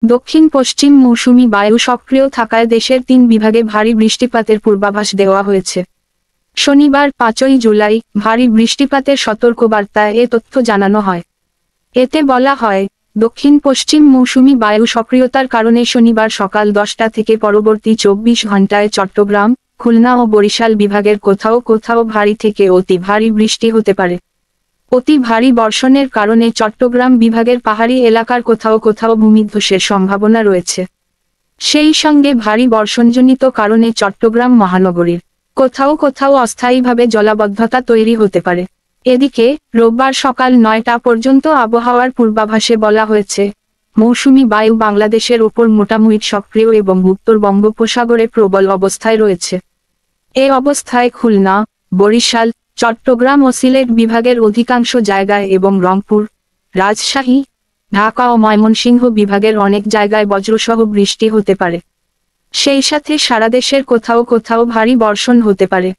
দক্ষিণ পশ্চিম মৌসুমি বায়ু সক্রিয় থাকায় দেশের 3 বিভাগে ভারী বৃষ্টিপাতের পূর্বাভাস দেওয়া হয়েছে। শনিবার 5ই জুলাই ভারী বৃষ্টিপাতের সতর্কবার্তায় এ তথ্য জানানো হয়। এতে বলা হয়, দক্ষিণ পশ্চিম মৌসুমি বায়ু সক্রিয়তার কারণে শনিবার সকাল 10টা থেকে পরবর্তী 24 ঘন্টায় চট্টগ্রাম, খুলনা ও বরিশাল বিভাগের কোথাও কোথাও ভারী থেকে অতি ভারী বৃষ্টি হতে পারে। অতি ভারী বর্ষণের কারণে চট্টগ্রাম বিভাগের পাহাড়ি এলাকার কোথাও কোথাও ভূমিধসের সম্ভাবনা রয়েছে। সেই সঙ্গে ভারী বর্ষণজনিত কারণে চট্টগ্রাম মহানগরীর কোথাও কোথাও অস্থায়ীভাবে জলাবদ্ধতা তৈরি হতে পারে। এদিকে রোববার সকাল 9টা পর্যন্ত আবহাওয়ার পূর্বাভাসে বলা হয়েছে, মৌসুমি বায়ু বাংলাদেশের ওপর মোটামুটি সক্রিয় এবং উত্তর বঙ্গোপসাগরে প্রবল অবস্থায় রয়েছে। এ অবস্থায় খুলনা, বরিশাল, চট্টগ্রাম ও সিলেট বিভাগের অধিকাংশ জায়গায় এবং রংপুর, রাজশাহী, ঢাকা ও ময়মনসিংহ বিভাগের অনেক জায়গায় বজ্রসহ বৃষ্টি হতে পারে। সেই সাথে সারা দেশের কোথাও কোথাও ভারী বর্ষণ হতে পারে।